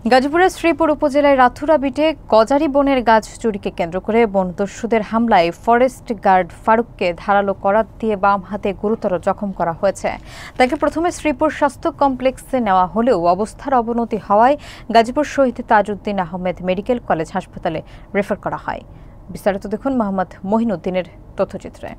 গাজীপুরের শ্রীপুর উপজেলায় রাথুরা বিটে গজারি বনের গাছ চুরিকে কেন্দ্র করে বনদস্যুদের হামলায় ফরেস্ট গার্ড ফারুককে ধারালো করাত দিয়ে বাম হাতে গুরুতর জখম করা হয়েছে। তাকে প্রথমে শ্রীপুর স্বাস্থ্য কমপ্লেক্সে নেওয়া হলেও অবস্থার অবনতি হওয়ায় গাজীপুর শহীদ তাজউদ্দিন আহমেদ মেডিকেল কলেজ হাসপাতালে রেফার করা হয়। বিস্তারিত দেখুন মোহাম্মদ মহিনুদ্দিনের তথ্যচিত্রে।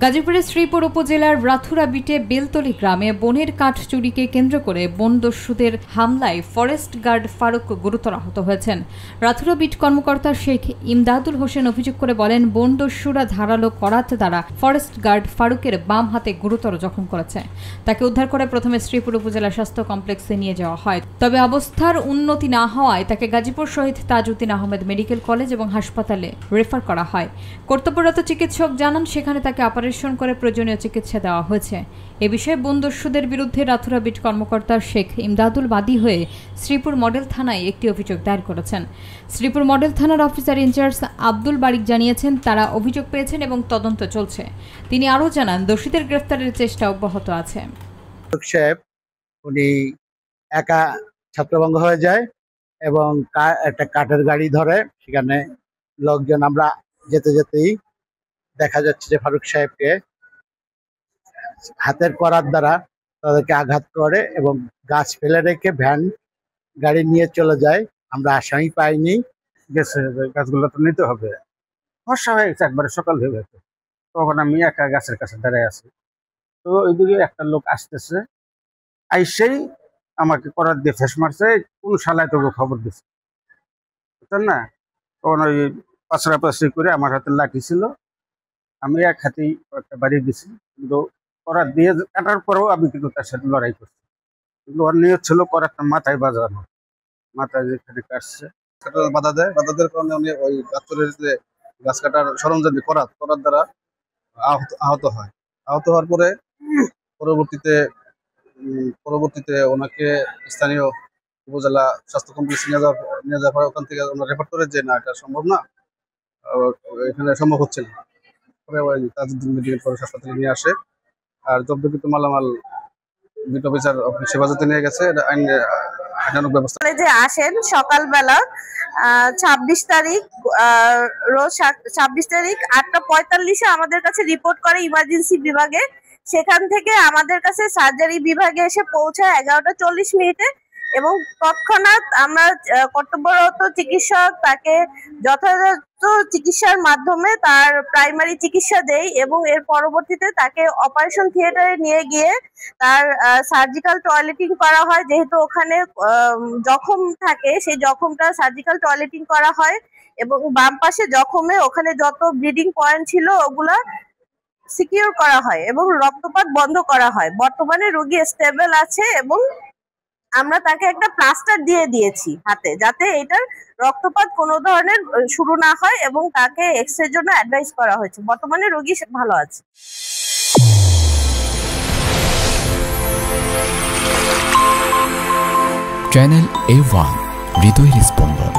গাজীপুরের শ্রীপুর উপজেলার রাথুরা বিটে বেলতলি গ্রামে বনের কাঠ চুরিকে কেন্দ্র করে বনদস্যুদের হামলায় ফরেস্ট গার্ড ফারুক গুরুতর আহত হয়েছেন। রাথুরা বিট কর্মকর্তা শেখ ইমদাদুল হোসেন অভিযোগ করে বলেন, বনদস্যুরা ধারালো করাত দ্বারা ফরেস্ট গার্ড ফারুকের বাম হাতে গুরুতর জখম করেছে। তাকে উদ্ধার করে প্রথমে শ্রীপুর উপজেলা স্বাস্থ্য কমপ্লেক্সে নিয়ে যাওয়া হয়, তবে অবস্থার উন্নতি না হওয়ায় তাকে গাজীপুর শহীদ তাজউদ্দিন আহমেদ মেডিকেল কলেজ এবং হাসপাতালে রেফার করা হয়। কর্তব্যরত চিকিৎসক জানান, সেখানে তাকে অপারেশন করে প্রয়োজনীয় চিকিৎসা দেওয়া হয়েছে। এ বিষয়ে বনদস্যুদের বিরুদ্ধে রাথুরা বিট কর্মকর্তা শেখ ইমদাদুল বাদী হয়ে শ্রীপুর মডেল থানায় একটি অভিযোগ দায়ের করেছেন। শ্রীপুর মডেল থানার অফিসার ইনচার্জ আব্দুল বারিক জানিয়েছেন, তারা অভিযোগ পেয়েছেন এবং তদন্ত চলছে। তিনি আরও জানান, দোষীদের গ্রেফতারের চেষ্টা অব্যাহত আছে। উনি একা ছত্রভঙ্গ হয়ে যায় এবং একটা কাঠের গাড়ি ধরে, সেখানে লোকজন আমরা যেতে যেতেই দেখা যাচ্ছে যে ফারুক সাহেবকে হাতের করার দ্বারা তাদেরকে আঘাত করে এবং গাছ ফেলে রেখে ভ্যান গাড়ি নিয়ে চলে যায়। আমরা আসামি পাইনি, গেছে গাছগুলো তো নিতে হবে। বর্ষা হয়ে গেছে, একবারে সকাল হয়ে গেছে, তখন আমি একা গাছের কাছে দাঁড়ায় আছি। তো ওইদিকে একটা লোক আসতেছে, আইসেই আমাকে করার দিয়ে ফেস মারছে। কোন শালায় তোকে খবর দিচ্ছে, বুঝছেন না? তখন ওই পাশাপাশি করে আমার হাতে লাঠি ছিল, আমি এক হাতেই একটা বাড়ি দিছি, কিন্তু করার দিয়ে কাটার পরেও আমি কিন্তু তার সাথে লড়াই করছি। কিন্তু ওর নিয়ত ছিল করারটা মাথায় বাজানো, মাথায় যেখানে কাটছে বাধা দেয়, বাধা দেওয়ার কারণে উনি ওই গাছের যে গাছ কাটার সরঞ্জাম করার দ্বারা আহত হয়। আহত হওয়ার পরে পরবর্তীতে ওনাকে স্থানীয় উপজেলা স্বাস্থ্য কমপ্লেক্সে নিয়ে যাওয়ার পরে ওখান থেকে ওনারা রেফার করে যে না, এটা সম্ভব না, এখানে সম্ভব হচ্ছে না। তাজউদ্দিন মেডিকেল কলেজ হাসপাতালে নিয়ে আসে, আর জব্দকৃত মালামাল বিট অফিসার হেফাজতে নিয়ে গেছে। কলেজে আসেন সকালবেলা 26 তারিখ, রোজ 26 তারিখ 8:45-এ আমাদের কাছে রিপোর্ট করে ইমার্জেন্সি বিভাগে। সেখান থেকে আমাদের কাছে সার্জারি বিভাগে এসে পৌঁছায় 11:40 এবং তৎক্ষণাৎ আমরা কর্তব্যরত চিকিৎসক তাকে যথাযথ চিকিৎসার মাধ্যমে তার প্রাইমারি চিকিৎসা দেই এবং এর পরবর্তীতে তাকে অপারেশন থিয়েটারে নিয়ে গিয়ে তার সার্জিক্যাল টয়লেটিং করা হয়। যেহেতু ওখানে জখম থাকে, সেই জখমটা সার্জিক্যাল টয়লেটিং করা হয় এবং বাম পাশে জখমে ওখানে যত ব্লিডিং পয়েন্ট ছিল ওগুলা সিকিউর করা হয় এবং রক্তপাত বন্ধ করা হয়। বর্তমানে রোগী স্টেবল আছে এবং আমরা তাকে একটা প্লাস্টার দিয়ে দিয়েছি হাতে, যাতে এটার রক্তপাত কোনো ধরনের শুরু না হয় এবং তাকে এক্সরের জন্য অ্যাডভাইস করা হয়েছে। বর্তমানে রোগী ভালো আছে। চ্যানেল A1 হৃদয়ের স্পন্দন।